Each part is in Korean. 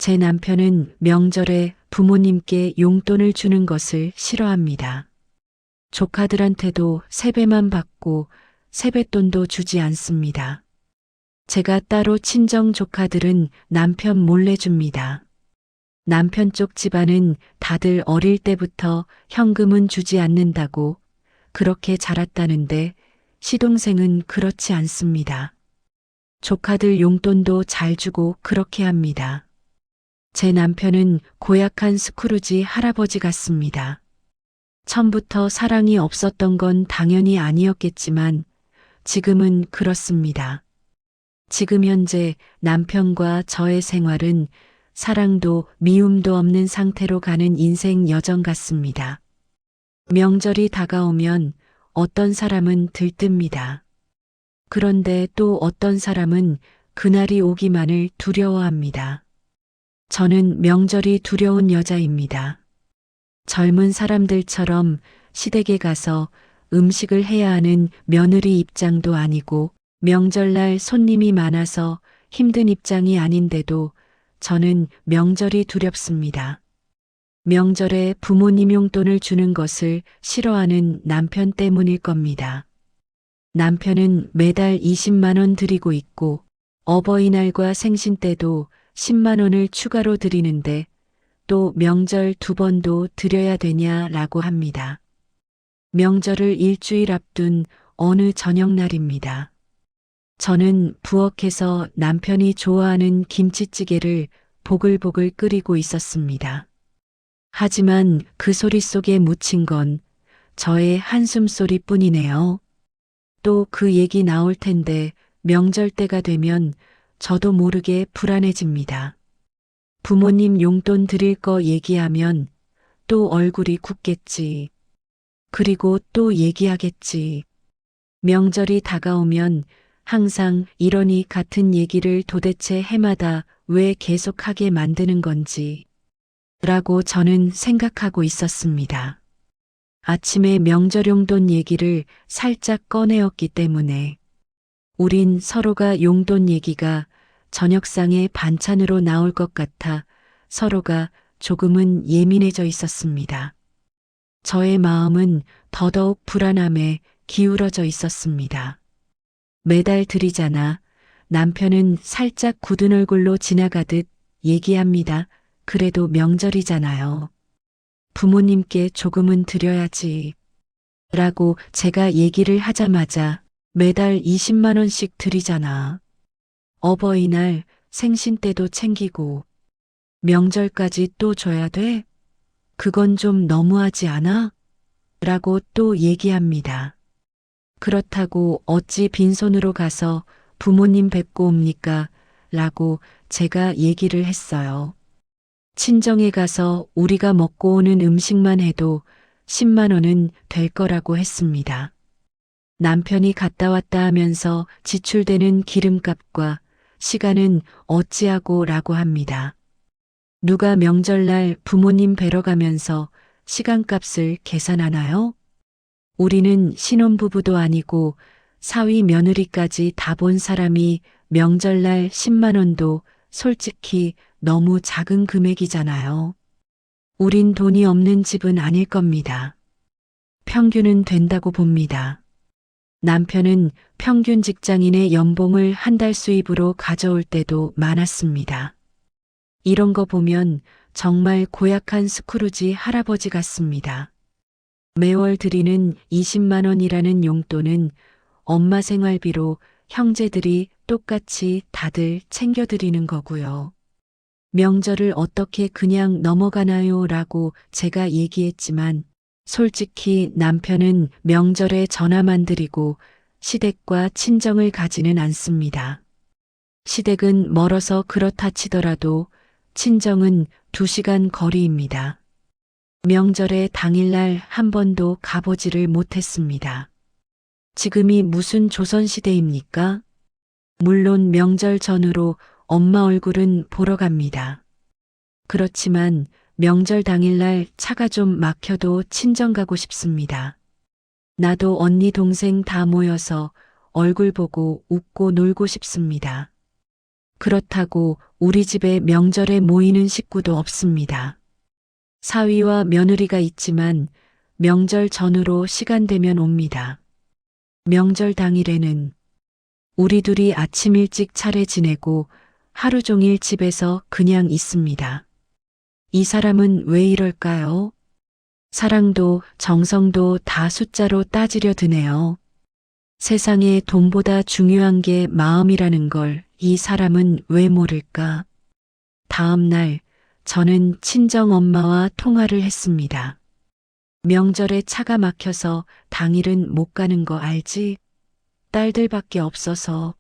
제 남편은 명절에 부모님께 용돈을 주는 것을 싫어합니다. 조카들한테도 세배만 받고 세뱃돈도 주지 않습니다. 제가 따로 친정 조카들은 남편 몰래 줍니다. 남편 쪽 집안은 다들 어릴 때부터 현금은 주지 않는다고 그렇게 자랐다는데 시동생은 그렇지 않습니다. 조카들 용돈도 잘 주고 그렇게 합니다. 제 남편은 고약한 스크루지 할아버지 같습니다. 처음부터 사랑이 없었던 건 당연히 아니었겠지만 지금은 그렇습니다. 지금 현재 남편과 저의 생활은 사랑도 미움도 없는 상태로 가는 인생 여정 같습니다. 명절이 다가오면 어떤 사람은 들뜹니다. 그런데 또 어떤 사람은 그날이 오기만을 두려워합니다. 저는 명절이 두려운 여자입니다. 젊은 사람들처럼 시댁에 가서 음식을 해야 하는 며느리 입장도 아니고 명절날 손님이 많아서 힘든 입장이 아닌데도 저는 명절이 두렵습니다. 명절에 부모님 용돈을 주는 것을 싫어하는 남편 때문일 겁니다. 남편은 매달 20만 원 드리고 있고 어버이날과 생신 때도 10만 원을 추가로 드리는데 또 명절 2번도 드려야 되냐라고 합니다. 명절을 일주일 앞둔 어느 저녁날입니다. 저는 부엌에서 남편이 좋아하는 김치찌개를 보글보글 끓이고 있었습니다. 하지만 그 소리 속에 묻힌 건 저의 한숨 소리뿐이네요. 또 그 얘기 나올 텐데 명절 때가 되면 저도 모르게 불안해집니다. 부모님 용돈 드릴 거 얘기하면 또 얼굴이 굳겠지. 그리고 또 얘기하겠지. 명절이 다가오면 항상 이러니 같은 얘기를 도대체 해마다 왜 계속하게 만드는 건지 라고 저는 생각하고 있었습니다. 아침에 명절 용돈 얘기를 살짝 꺼내었기 때문에 우린 서로가 용돈 얘기가 저녁상의 반찬으로 나올 것 같아 서로가 조금은 예민해져 있었습니다. 저의 마음은 더더욱 불안함에 기울어져 있었습니다. 매달 드리잖아. 남편은 살짝 굳은 얼굴로 지나가듯 얘기합니다. 그래도 명절이잖아요. 부모님께 조금은 드려야지. 라고 제가 얘기를 하자마자 매달 20만 원씩 드리잖아. 어버이날 생신 때도 챙기고 명절까지 또 줘야 돼? 그건 좀 너무하지 않아? 라고 또 얘기합니다. 그렇다고 어찌 빈손으로 가서 부모님 뵙고 옵니까? 라고 제가 얘기를 했어요. 친정에 가서 우리가 먹고 오는 음식만 해도 10만 원은 될 거라고 했습니다. 남편이 갔다 왔다 하면서 지출되는 기름값과 시간은 어찌하고 라고 합니다. 누가 명절날 부모님 뵈러 가면서 시간값을 계산하나요? 우리는 신혼부부도 아니고 사위 며느리까지 다 본 사람이 명절날 10만 원도 솔직히 너무 작은 금액이잖아요. 우린 돈이 없는 집은 아닐 겁니다. 평균은 된다고 봅니다. 남편은 평균 직장인의 연봉을 한 달 수입으로 가져올 때도 많았습니다. 이런 거 보면 정말 고약한 스크루지 할아버지 같습니다. 매월 드리는 20만 원이라는 용돈은 엄마 생활비로 형제들이 똑같이 다들 챙겨드리는 거고요. 명절을 어떻게 그냥 넘어가나요? 라고 제가 얘기했지만 솔직히 남편은 명절에 전화만 드리고 시댁과 친정을 가지는 않습니다. 시댁은 멀어서 그렇다 치더라도 친정은 2시간 거리입니다. 명절에 당일날 한 번도 가보지를 못했습니다. 지금이 무슨 조선시대입니까? 물론 명절 전후로 엄마 얼굴은 보러 갑니다. 그렇지만 명절 당일날 차가 좀 막혀도 친정 가고 싶습니다. 나도 언니 동생 다 모여서 얼굴 보고 웃고 놀고 싶습니다. 그렇다고 우리 집에 명절에 모이는 식구도 없습니다. 사위와 며느리가 있지만 명절 전후로 시간 되면 옵니다. 명절 당일에는 우리 둘이 아침 일찍 차례 지내고 하루 종일 집에서 그냥 있습니다. 이 사람은 왜 이럴까요? 사랑도 정성도 다 숫자로 따지려 드네요. 세상에 돈보다 중요한 게 마음이라는 걸 이 사람은 왜 모를까? 다음 날 저는 친정 엄마와 통화를 했습니다. 명절에 차가 막혀서 당일은 못 가는 거 알지? 딸들밖에 없어서.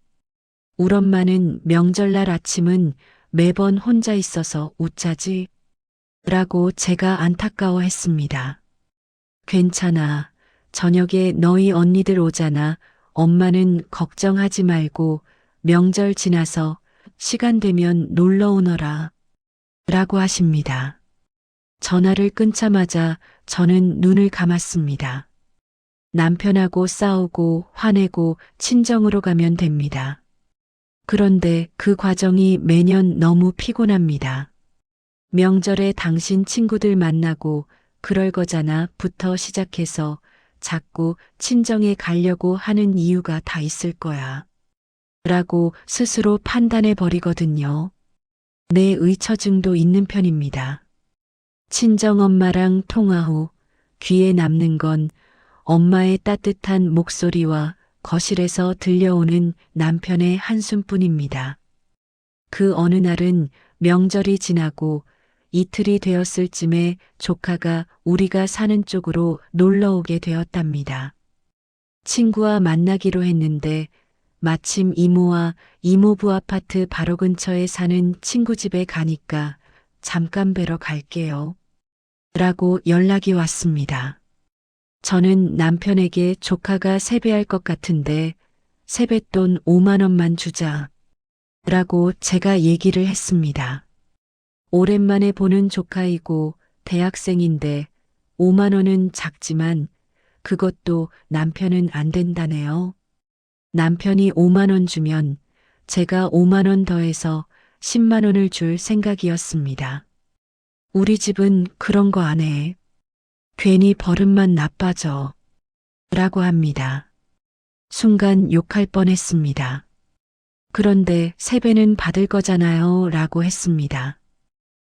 울 엄마는 명절날 아침은 매번 혼자 있어서 웃자지. 라고 제가 안타까워했습니다. 괜찮아. 저녁에 너희 언니들 오잖아. 엄마는 걱정하지 말고 명절 지나서 시간 되면 놀러 오너라. 라고 하십니다. 전화를 끊자마자 저는 눈을 감았습니다. 남편하고 싸우고 화내고 친정으로 가면 됩니다. 그런데 그 과정이 매년 너무 피곤합니다. 명절에 당신 친구들 만나고 그럴 거잖아 부터 시작해서 자꾸 친정에 가려고 하는 이유가 다 있을 거야. 라고 스스로 판단해 버리거든요. 내 의처증도 있는 편입니다. 친정엄마랑 통화 후 귀에 남는 건 엄마의 따뜻한 목소리와 거실에서 들려오는 남편의 한숨뿐입니다. 그 어느 날은 명절이 지나고 이틀이 되었을 쯤에 조카가 우리가 사는 쪽으로 놀러 오게 되었답니다. 친구와 만나기로 했는데 마침 이모와 이모부 아파트 바로 근처에 사는 친구 집에 가니까 잠깐 뵈러 갈게요. 라고 연락이 왔습니다. 저는 남편에게 조카가 세배할 것 같은데 세뱃돈 5만 원만 주자. 라고 제가 얘기를 했습니다. 오랜만에 보는 조카이고 대학생인데 5만 원은 작지만 그것도 남편은 안 된다네요. 남편이 5만 원 주면 제가 5만 원 더해서 10만 원을 줄 생각이었습니다. 우리 집은 그런 거 안 해. 괜히 버릇만 나빠져. 라고 합니다. 순간 욕할 뻔했습니다. 그런데 세배는 받을 거잖아요. 라고 했습니다.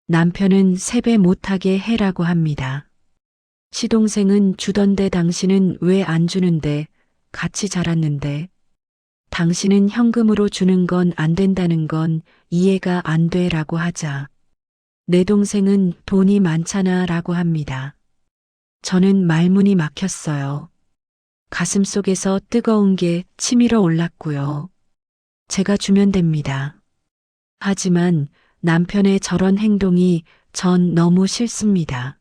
남편은 세배 못하게 해라고 합니다. 시동생은 주던데 당신은 왜 안 주는데 같이 자랐는데 당신은 현금으로 주는 건 안 된다는 건 이해가 안 돼라고 하자. 내 동생은 돈이 많잖아 라고 합니다. 저는 말문이 막혔어요. 가슴 속에서 뜨거운 게 치밀어 올랐고요. 제가 주면 됩니다. 하지만 남편의 저런 행동이 전 너무 싫습니다.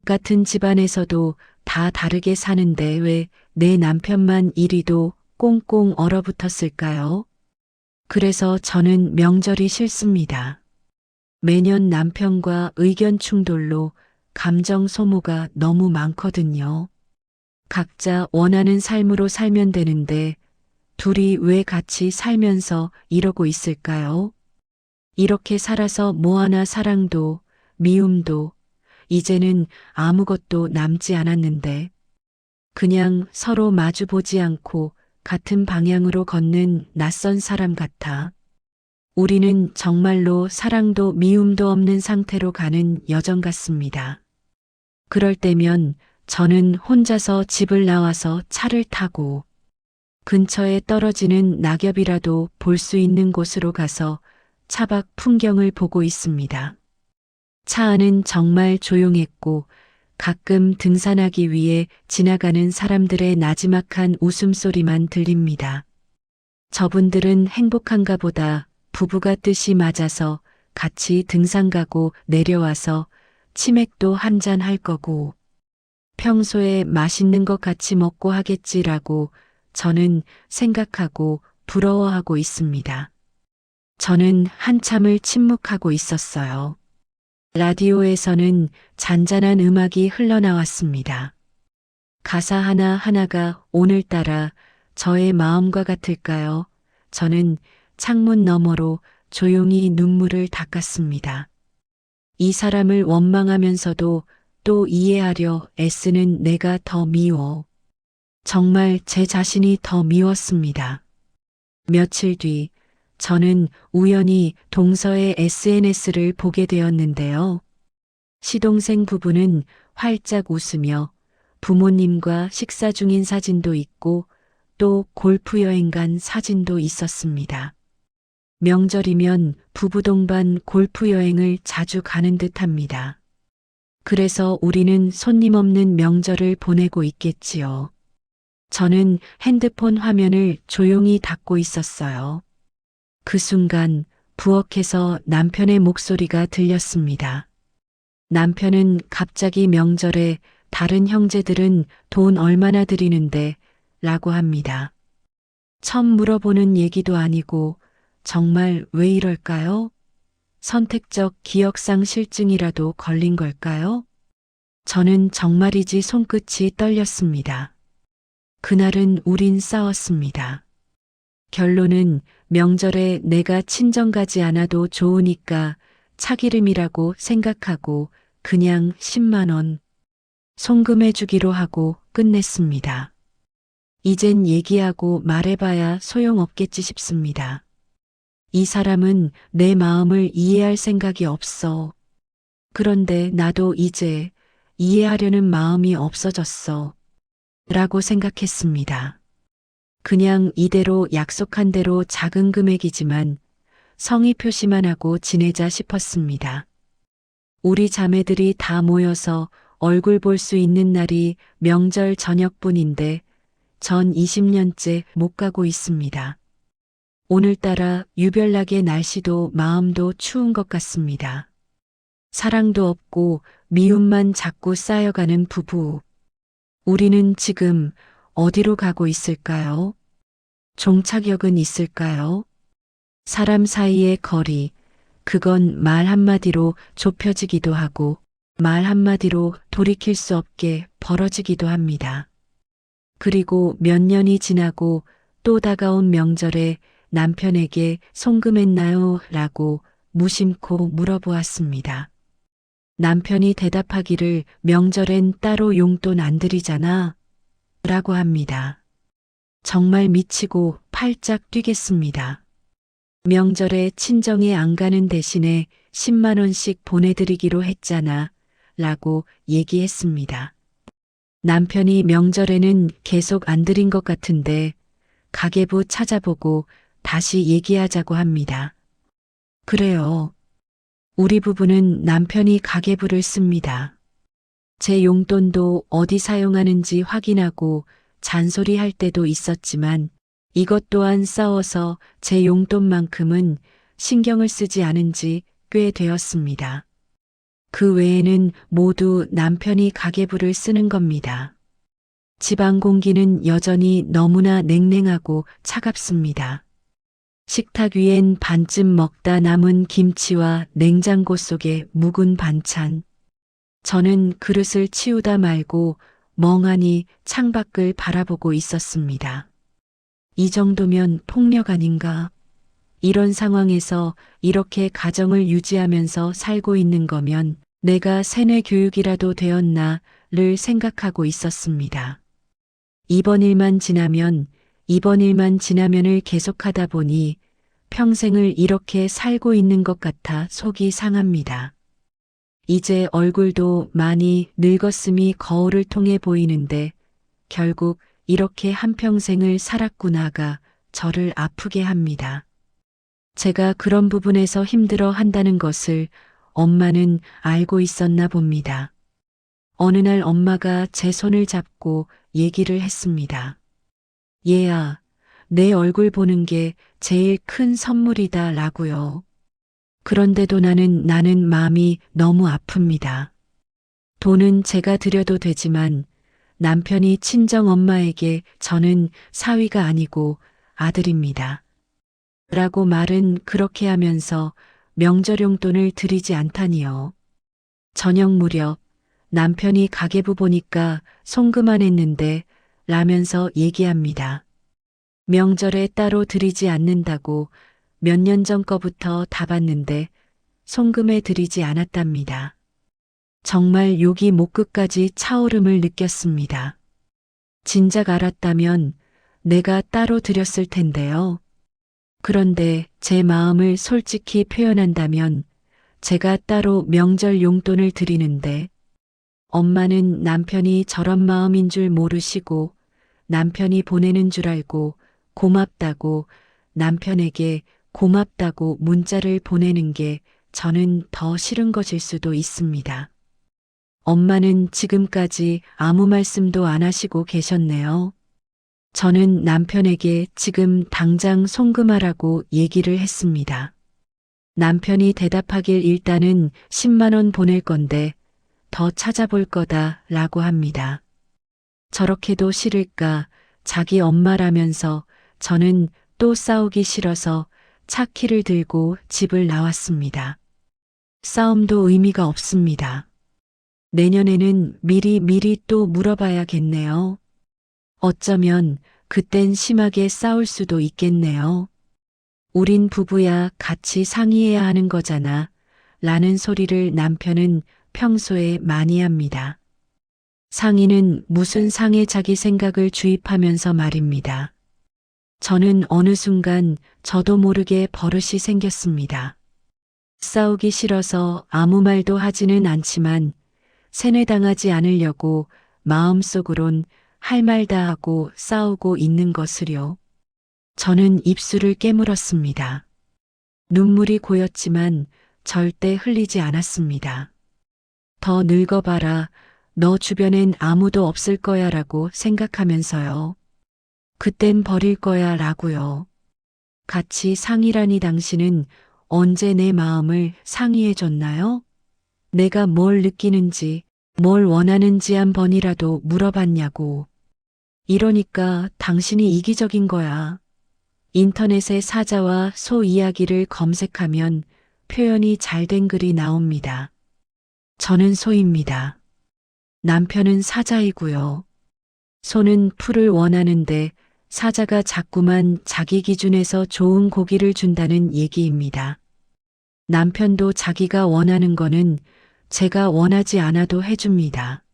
같은 집안에서도 다 다르게 사는데 왜 내 남편만 이리도 꽁꽁 얼어붙었을까요? 그래서 저는 명절이 싫습니다. 매년 남편과 의견 충돌로 감정 소모가 너무 많거든요. 각자 원하는 삶으로 살면 되는데 둘이 왜 같이 살면서 이러고 있을까요? 이렇게 살아서 뭐하나 사랑도 미움도 이제는 아무것도 남지 않았는데 그냥 서로 마주보지 않고 같은 방향으로 걷는 낯선 사람 같아. 우리는 정말로 사랑도 미움도 없는 상태로 가는 여정 같습니다. 그럴 때면 저는 혼자서 집을 나와서 차를 타고 근처에 떨어지는 낙엽이라도 볼 수 있는 곳으로 가서 차박 풍경을 보고 있습니다. 차 안은 정말 조용했고 가끔 등산하기 위해 지나가는 사람들의 나지막한 웃음소리만 들립니다. 저분들은 행복한가 보다 부부가 뜻이 맞아서 같이 등산 가고 내려와서 치맥도 한잔 할 거고 평소에 맛있는 것 같이 먹고 하겠지라고 저는 생각하고 부러워하고 있습니다. 저는 한참을 침묵하고 있었어요. 라디오에서는 잔잔한 음악이 흘러나왔습니다. 가사 하나하나가 오늘따라 저의 마음과 같을까요? 저는 창문 너머로 조용히 눈물을 닦았습니다. 이 사람을 원망하면서도 또 이해하려 애쓰는 내가 더 미워. 정말 제 자신이 더 미웠습니다. 며칠 뒤 저는 우연히 동서의 SNS를 보게 되었는데요. 시동생 부부는 활짝 웃으며 부모님과 식사 중인 사진도 있고 또 골프 여행 간 사진도 있었습니다. 명절이면 부부 동반 골프 여행을 자주 가는 듯합니다. 그래서 우리는 손님 없는 명절을 보내고 있겠지요. 저는 핸드폰 화면을 조용히 닫고 있었어요. 그 순간 부엌에서 남편의 목소리가 들렸습니다. 남편은 갑자기 명절에 다른 형제들은 돈 얼마나 드리는데 라고 합니다. 처음 물어보는 얘기도 아니고 정말 왜 이럴까요? 선택적 기억상 실증이라도 걸린 걸까요? 저는 정말이지 손끝이 떨렸습니다. 그날은 우린 싸웠습니다. 결론은 명절에 내가 친정 가지 않아도 좋으니까 차기름이라고 생각하고 그냥 10만 원 송금해 주기로 하고 끝냈습니다. 이젠 얘기하고 말해봐야 소용없겠지 싶습니다. 이 사람은 내 마음을 이해할 생각이 없어. 그런데 나도 이제 이해하려는 마음이 없어졌어. 라고 생각했습니다. 그냥 이대로 약속한 대로 작은 금액이지만 성의 표시만 하고 지내자 싶었습니다. 우리 자매들이 다 모여서 얼굴 볼 수 있는 날이 명절 저녁뿐인데 전 20년째 못 가고 있습니다. 오늘따라 유별나게 날씨도 마음도 추운 것 같습니다. 사랑도 없고 미움만 자꾸 쌓여가는 부부. 우리는 지금 어디로 가고 있을까요? 종착역은 있을까요? 사람 사이의 거리, 그건 말 한마디로 좁혀지기도 하고 말 한마디로 돌이킬 수 없게 벌어지기도 합니다. 그리고 몇 년이 지나고 또 다가온 명절에 남편에게 송금했나요? 라고 무심코 물어보았습니다. 남편이 대답하기를 명절엔 따로 용돈 안 드리잖아. 라고 합니다. 정말 미치고 팔짝 뛰겠습니다. 명절에 친정에 안 가는 대신에 10만 원씩 보내드리기로 했잖아. 라고 얘기했습니다. 남편이 명절에는 계속 안 드린 것 같은데 가계부 찾아보고 다시 얘기하자고 합니다. 그래요. 우리 부부는 남편이 가계부를 씁니다. 제 용돈도 어디 사용하는지 확인하고 잔소리할 때도 있었지만 이것 또한 싸워서 제 용돈만큼은 신경을 쓰지 않은 지 꽤 되었습니다. 그 외에는 모두 남편이 가계부를 쓰는 겁니다. 집안 공기는 여전히 너무나 냉랭하고 차갑습니다. 식탁 위엔 반쯤 먹다 남은 김치와 냉장고 속에 묵은 반찬. 저는 그릇을 치우다 말고 멍하니 창밖을 바라보고 있었습니다. 이 정도면 폭력 아닌가? 이런 상황에서 이렇게 가정을 유지하면서 살고 있는 거면 내가 세뇌 교육이라도 되었나를 생각하고 있었습니다. 이번 일만 지나면을 계속하다 보니 평생을 이렇게 살고 있는 것 같아 속이 상합니다. 이제 얼굴도 많이 늙었음이 거울을 통해 보이는데 결국 이렇게 한평생을 살았구나가 저를 아프게 합니다. 제가 그런 부분에서 힘들어 한다는 것을 엄마는 알고 있었나 봅니다. 어느 날 엄마가 제 손을 잡고 얘기를 했습니다. 얘야, 내 얼굴 보는 게 제일 큰 선물이다 라고요. 그런데도 나는 마음이 너무 아픕니다. 돈은 제가 드려도 되지만 남편이 친정 엄마에게 저는 사위가 아니고 아들입니다. 라고 말은 그렇게 하면서 명절 용돈을 드리지 않다니요. 저녁 무렵 남편이 가계부 보니까 송금만 했는데 라면서 얘기합니다. 명절에 따로 드리지 않는다고 몇 년 전 거부터 다 봤는데 송금해 드리지 않았답니다. 정말 욕이 목끝까지 차오름을 느꼈습니다. 진작 알았다면 내가 따로 드렸을 텐데요. 그런데 제 마음을 솔직히 표현한다면 제가 따로 명절 용돈을 드리는데 엄마는 남편이 저런 마음인 줄 모르시고 남편이 보내는 줄 알고 고맙다고 남편에게 고맙다고 문자를 보내는 게 저는 더 싫은 것일 수도 있습니다. 엄마는 지금까지 아무 말씀도 안 하시고 계셨네요. 저는 남편에게 지금 당장 송금하라고 얘기를 했습니다. 남편이 대답하길 일단은 10만 원 보낼 건데 더 찾아볼 거다 라고 합니다. 저렇게도 싫을까 자기 엄마라면서 저는 또 싸우기 싫어서 차 키를 들고 집을 나왔습니다. 싸움도 의미가 없습니다. 내년에는 미리 또 물어봐야겠네요. 어쩌면 그땐 심하게 싸울 수도 있겠네요. 우린 부부야 같이 상의해야 하는 거잖아. 라는 소리를 남편은 평소에 많이 합니다. 상의는 무슨 상에 자기 생각을 주입하면서 말입니다. 저는 어느 순간 저도 모르게 버릇이 생겼습니다. 싸우기 싫어서 아무 말도 하지는 않지만 세뇌당하지 않으려고 마음속으론 할 말 다 하고 싸우고 있는 것을요. 저는 입술을 깨물었습니다. 눈물이 고였지만 절대 흘리지 않았습니다. 더 늙어봐라. 너 주변엔 아무도 없을 거야 라고 생각하면서요. 그땐 버릴 거야 라고요. 같이 상의라니 당신은 언제 내 마음을 상의해 줬나요? 내가 뭘 느끼는지, 뭘 원하는지 한 번이라도 물어봤냐고. 이러니까 당신이 이기적인 거야. 인터넷에 사자와 소 이야기를 검색하면 표현이 잘 된 글이 나옵니다. 저는 소입니다. 남편은 사자이고요. 소는 풀을 원하는데 사자가 자꾸만 자기 기준에서 좋은 고기를 준다는 얘기입니다. 남편도 자기가 원하는 거는 제가 원하지 않아도 해줍니다.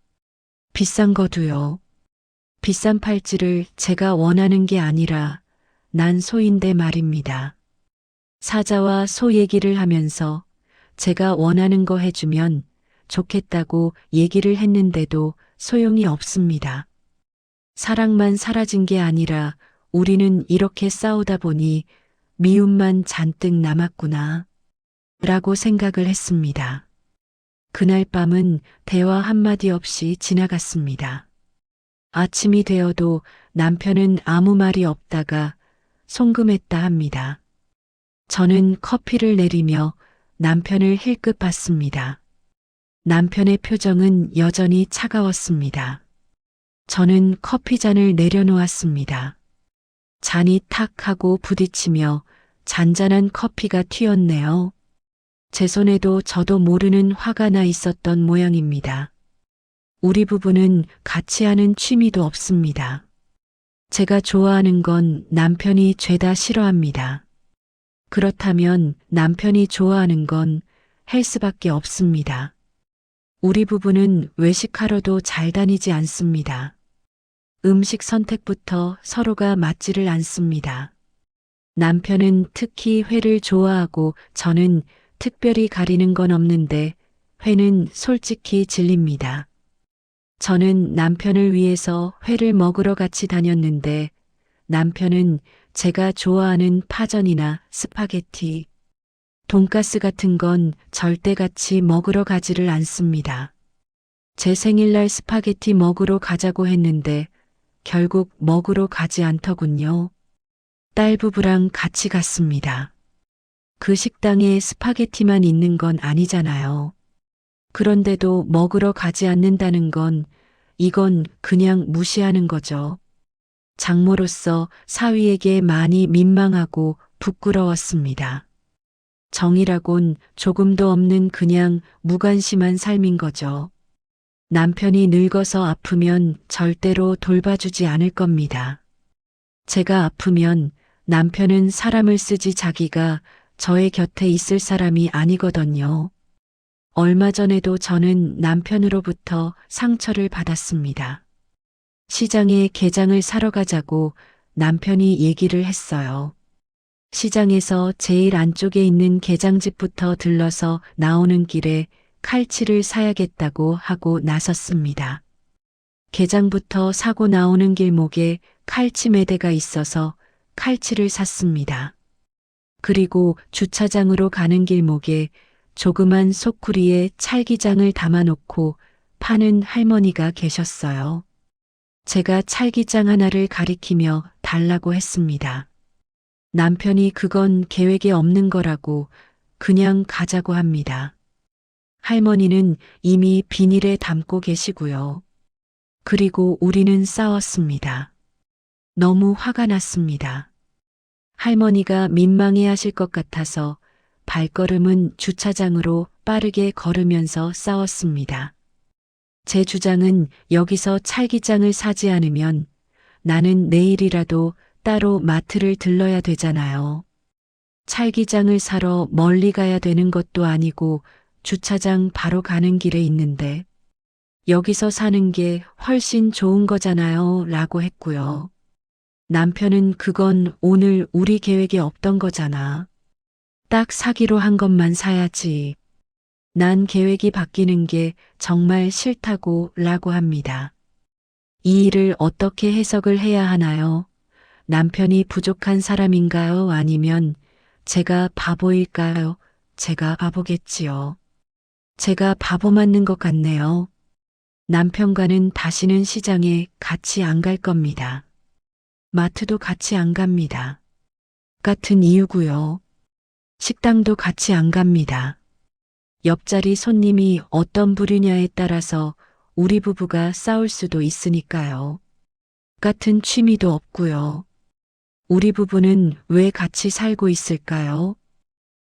비싼 거도요. 비싼 팔찌를 제가 원하는 게 아니라 난 소인데 말입니다. 사자와 소 얘기를 하면서 제가 원하는 거 해주면 좋겠다고 얘기를 했는데도 소용이 없습니다. 사랑만 사라진 게 아니라 우리는 이렇게 싸우다 보니 미움만 잔뜩 남았구나 라고 생각을 했습니다. 그날 밤은 대화 한마디 없이 지나갔습니다. 아침이 되어도 남편은 아무 말이 없다가 송금했다 합니다. 저는 커피를 내리며 남편을 힐끗 봤습니다. 남편의 표정은 여전히 차가웠습니다. 저는 커피잔을 내려놓았습니다. 잔이 탁 하고 부딪히며 잔잔한 커피가 튀었네요. 제 손에도 저도 모르는 화가 나 있었던 모양입니다. 우리 부부는 같이 하는 취미도 없습니다. 제가 좋아하는 건 남편이 죄다 싫어합니다. 그렇다면 남편이 좋아하는 건 헬스밖에 없습니다. 우리 부부는 외식하러도 잘 다니지 않습니다. 음식 선택부터 서로가 맞지를 않습니다. 남편은 특히 회를 좋아하고 저는 특별히 가리는 건 없는데 회는 솔직히 질립니다. 저는 남편을 위해서 회를 먹으러 같이 다녔는데 남편은 제가 좋아하는 파전이나 스파게티, 돈가스 같은 건 절대 같이 먹으러 가지를 않습니다. 제 생일날 스파게티 먹으러 가자고 했는데 결국 먹으러 가지 않더군요. 딸 부부랑 같이 갔습니다. 그 식당에 스파게티만 있는 건 아니잖아요. 그런데도 먹으러 가지 않는다는 건 이건 그냥 무시하는 거죠. 장모로서 사위에게 많이 민망하고 부끄러웠습니다. 정이라곤 조금도 없는 그냥 무관심한 삶인 거죠. 남편이 늙어서 아프면 절대로 돌봐주지 않을 겁니다. 제가 아프면 남편은 사람을 쓰지 자기가 저의 곁에 있을 사람이 아니거든요. 얼마 전에도 저는 남편으로부터 상처를 받았습니다. 시장에 게장을 사러 가자고 남편이 얘기를 했어요. 시장에서 제일 안쪽에 있는 게장집부터 들러서 나오는 길에 칼치를 사야겠다고 하고 나섰습니다. 게장부터 사고 나오는 길목에 칼치 매대가 있어서 칼치를 샀습니다. 그리고 주차장으로 가는 길목에 조그만 소쿠리에 찰기장을 담아놓고 파는 할머니가 계셨어요. 제가 찰기장 하나를 가리키며 달라고 했습니다. 남편이 그건 계획에 없는 거라고 그냥 가자고 합니다. 할머니는 이미 비닐에 담고 계시고요. 그리고 우리는 싸웠습니다. 너무 화가 났습니다. 할머니가 민망해 하실 것 같아서 발걸음은 주차장으로 빠르게 걸으면서 싸웠습니다. 제 주장은 여기서 찰기장을 사지 않으면 나는 내일이라도 따로 마트를 들러야 되잖아요. 찰기장을 사러 멀리 가야 되는 것도 아니고 주차장 바로 가는 길에 있는데 여기서 사는 게 훨씬 좋은 거잖아요 라고 했고요. 남편은 그건 오늘 우리 계획에 없던 거잖아. 딱 사기로 한 것만 사야지. 난 계획이 바뀌는 게 정말 싫다고 라고 합니다. 이 일을 어떻게 해석을 해야 하나요? 남편이 부족한 사람인가요? 아니면 제가 바보일까요? 제가 바보겠지요. 제가 바보 맞는 것 같네요. 남편과는 다시는 시장에 같이 안 갈 겁니다. 마트도 같이 안 갑니다. 같은 이유고요. 식당도 같이 안 갑니다. 옆자리 손님이 어떤 부류냐에 따라서 우리 부부가 싸울 수도 있으니까요. 같은 취미도 없고요. 우리 부부는 왜 같이 살고 있을까요?